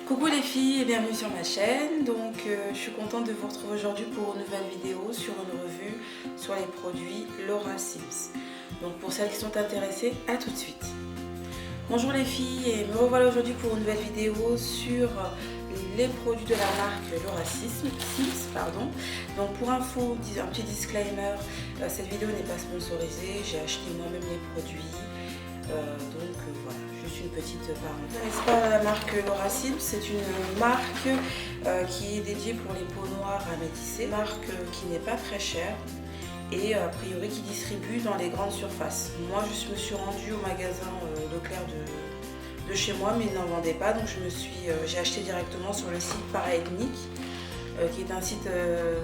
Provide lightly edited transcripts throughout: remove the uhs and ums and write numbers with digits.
Coucou les filles et bienvenue sur ma chaîne. Donc je suis contente de vous retrouver aujourd'hui pour une nouvelle vidéo sur une revue sur les produits Laura Sims. Donc pour celles qui sont intéressées, à tout de suite. Bonjour les filles et me revoilà aujourd'hui pour une nouvelle vidéo sur les produits de la marque Laura Sims. Donc pour info, un petit disclaimer, cette vidéo n'est pas sponsorisée, j'ai acheté moi-même les produits. Voilà, juste une petite parenthèse. Pas la marque Laura Sims, c'est une marque qui est dédiée pour les peaux noires à métisser, marque qui n'est pas très chère et a priori qui distribue dans les grandes surfaces. Moi je me suis rendue au magasin Leclerc de chez moi, mais ils n'en vendaient pas, donc j'ai acheté directement sur le site Paraethnique, qui est un site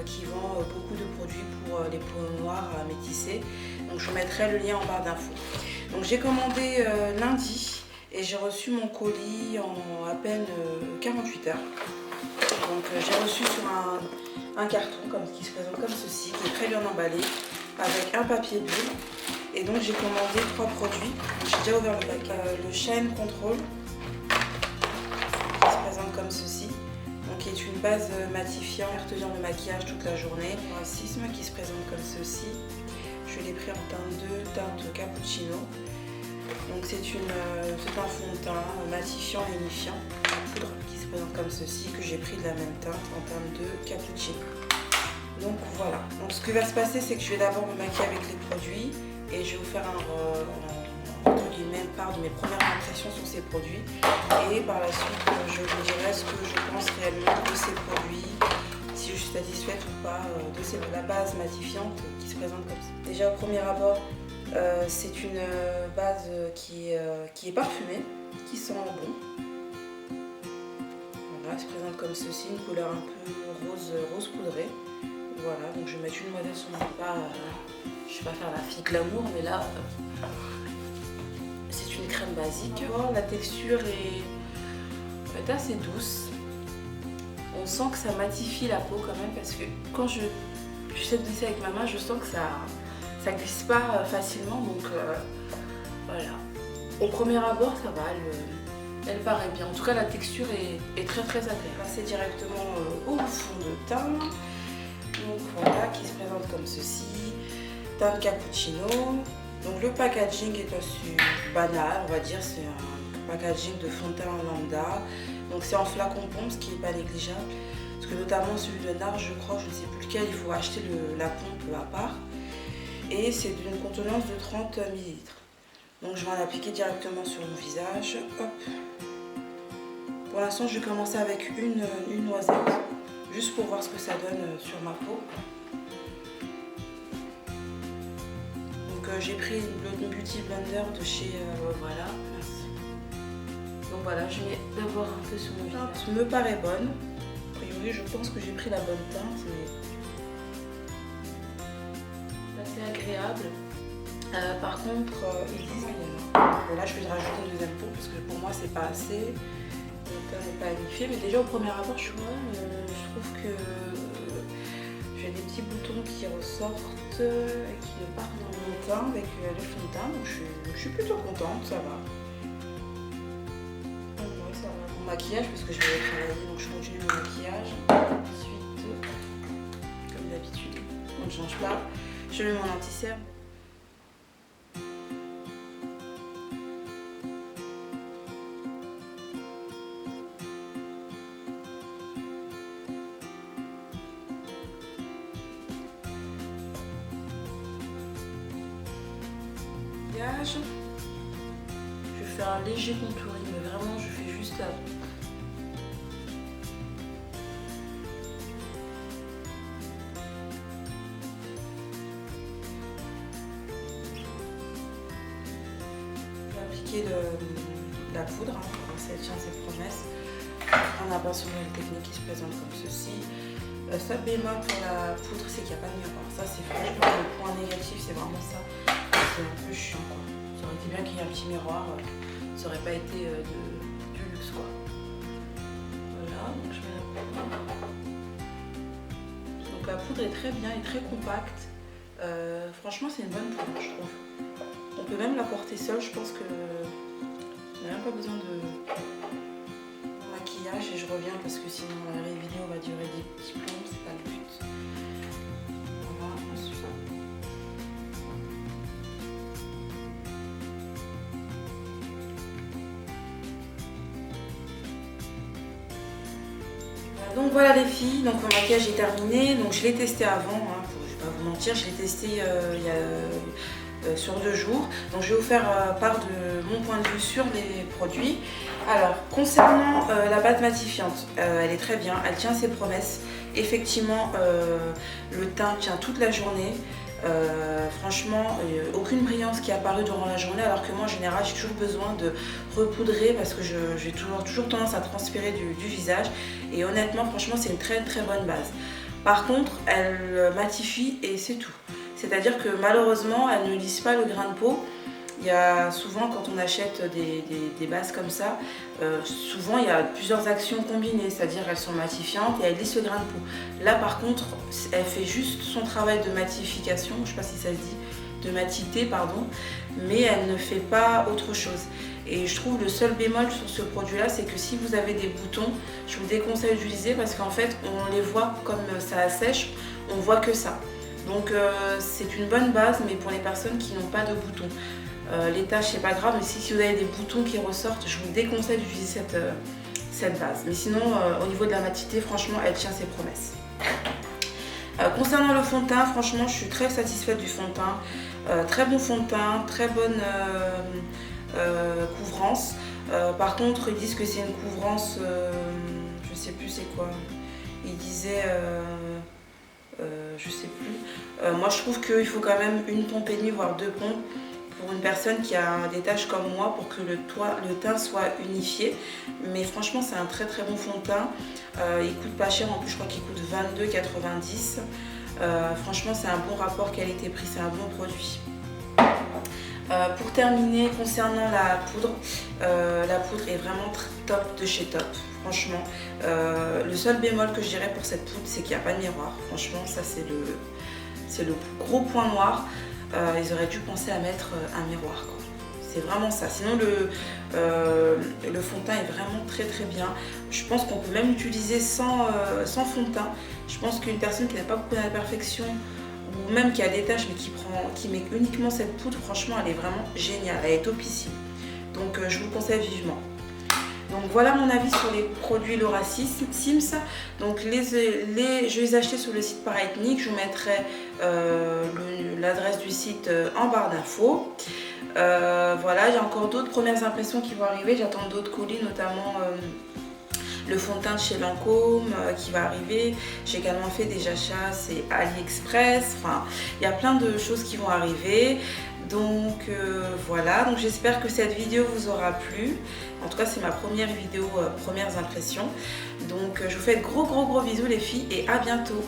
qui vend beaucoup de produits pour les peaux noires à métisser. Donc je vous mettrai le lien en barre d'infos. Donc j'ai commandé lundi et j'ai reçu mon colis en à peine 48 heures. Donc j'ai reçu sur un carton qui se présente comme ceci, qui est très bien emballé, avec un papier bulle. Et donc j'ai commandé 3 produits. J'ai déjà ouvert le pack. Le Shine Control, qui se présente comme ceci, donc qui est une base matifiant, retenir le maquillage toute la journée. Un racisme qui se présente comme ceci. Je l'ai pris en teinte 2, teinte cappuccino. Donc c'est un fond de teint matifiant et unifiant en poudre qui se présente comme ceci, que j'ai pris de la même teinte en teinte 2 cappuccino. Donc voilà. Donc ce qui va se passer, c'est que je vais d'abord me maquiller avec les produits et je vais vous faire entre guillemets part de mes premières impressions sur ces produits. Et par la suite, je vous dirai ce que je pense réellement de ces produits, si je suis satisfaite ou pas de la base matifiante qui se présente comme ça. Déjà au premier abord, c'est une base qui est parfumée, qui sent bon. Voilà, elle se présente comme ceci, une couleur un peu rose poudrée. Voilà, donc je vais mettre une modèle sur mon pas. Je vais pas faire la fille glamour, mais là, c'est une crème basique. La texture est assez douce. On sent que ça matifie la peau quand même, parce que quand je sais glisser avec ma main, je sens que ça glisse pas facilement, donc voilà. Au premier abord, ça va, elle paraît bien. En tout cas, la texture est très très agréable. Passer directement au fond de teint. Donc voilà, qui se présente comme ceci, teinte cappuccino. Donc le packaging est assez banal, on va dire, c'est un packaging de fond de teint lambda. Donc c'est en flacon pompe, ce qui n'est pas négligeable, parce que notamment celui de NARS, je crois, je ne sais plus lequel, il faut acheter la pompe à part. Et c'est d'une contenance de 30 ml. Donc je vais en appliquer directement sur mon visage. Hop. Pour l'instant, je vais commencer avec une noisette, juste pour voir ce que ça donne sur ma peau. Donc j'ai pris une Beauty Blender de chez voilà. Donc voilà, je mets d'abord un peu sur mon visage. Me paraît bonne. A priori, je pense que j'ai pris la bonne teinte, mais c'est assez agréable. Par contre, ils disent là, je vais rajouter une deuxième peau parce que pour moi, c'est pas assez. Le teint n'est pas unifié, mais déjà au premier abord, je trouve que j'ai des petits boutons qui ressortent et qui me partent dans mon teint avec le fond de teint. Donc je suis plutôt contente, ça va. Ça va. Mon maquillage, parce que je vais travailler, donc je continue mon maquillage. Ensuite, comme d'habitude, on ne change pas. Je mets mon anti-cerne. Je fais un léger contouring, mais vraiment je fais juste là. Je vais appliquer la poudre, voir si elle tient ses promesses. On a un pinceau technique qui se présente comme ceci. Ça bémol pour la poudre, c'est qu'il n'y a pas de miroir. Ça c'est franchement le point négatif, c'est vraiment ça. C'est un peu chiant quoi. Ça aurait été bien qu'il y ait un petit miroir, ça aurait pas été du luxe quoi. Voilà, donc je mets la poudre. Donc la poudre est très bien et très compacte. Franchement c'est une bonne poudre je trouve. On peut même la porter seule, je pense que on n'a même pas besoin de maquillage. tâche et je reviens parce que sinon la vidéo va durer des petits plombs, c'est pas le but. Voilà, ensuite. Donc voilà les filles, donc mon maquillage est terminé, donc je l'ai testé avant, hein, je ne vais pas vous mentir, je l'ai testé il y a, sur 2 jours. Donc je vais vous faire part de mon point de vue sur les produits. Alors concernant la pâte matifiante, elle est très bien, elle tient ses promesses. Effectivement, le teint tient toute la journée. Franchement, aucune brillance qui est apparue durant la journée, alors que moi en général j'ai toujours besoin de repoudrer parce que j'ai toujours tendance à transpirer du visage, et honnêtement franchement c'est une très bonne base. Par contre elle matifie et c'est tout, c'est à dire que malheureusement elle ne lisse pas le grain de peau. Il y a souvent quand on achète des bases comme ça, souvent il y a plusieurs actions combinées, c'est-à-dire elles sont matifiantes et elles lissent le grain de peau. Là par contre, elle fait juste son travail de matification, je ne sais pas si ça se dit, de matité pardon, mais elle ne fait pas autre chose. Et je trouve le seul bémol sur ce produit là, c'est que si vous avez des boutons, je vous déconseille d'utiliser parce qu'en fait on les voit comme ça assèche, on voit que ça. Donc c'est une bonne base, mais pour les personnes qui n'ont pas de boutons. Les taches c'est pas grave, mais si vous avez des boutons qui ressortent, je vous déconseille d'utiliser cette base. Mais sinon au niveau de la matité, franchement elle tient ses promesses. Concernant le fond de teint, franchement je suis très satisfaite du fond de teint. Très bon fond de teint, très bonne couvrance. Par contre ils disent que c'est une couvrance, je sais plus c'est quoi, ils disaient je sais plus. Moi je trouve qu'il faut quand même une pompe et demie voire 2 pompes pour une personne qui a des taches comme moi pour que le teint soit unifié. Mais franchement c'est un très bon fond de teint. Il coûte pas cher, en plus je crois qu'il coûte 22,90 €. Franchement c'est un bon rapport qualité-prix, c'est un bon produit. Pour terminer, concernant la poudre est vraiment top de chez Top. Franchement, le seul bémol que je dirais pour cette poudre, c'est qu'il n'y a pas de miroir. Franchement, ça c'est le gros point noir. Ils auraient dû penser à mettre un miroir, quoi. C'est vraiment ça. Sinon le fond de teint est vraiment très bien. Je pense qu'on peut même l'utiliser sans fond de teint. Je pense qu'une personne qui n'a pas beaucoup d'imperfections ou même qui a des taches mais qui met uniquement cette poudre, franchement elle est vraiment géniale, elle est topissime. Donc je vous le conseille vivement. Donc voilà mon avis sur les produits Laura Sims. Donc je les ai achetés sur le site Paraethnique. Je vous mettrai l'adresse du site en barre d'infos. Voilà, j'ai encore d'autres premières impressions qui vont arriver. J'attends d'autres colis, notamment le fond de teint de chez Lancôme qui va arriver. J'ai également fait des achats, c'est AliExpress. Enfin, il y a plein de choses qui vont arriver. Donc voilà, donc j'espère que cette vidéo vous aura plu. En tout cas c'est ma première vidéo, premières impressions. Donc je vous fais de gros bisous les filles et à bientôt.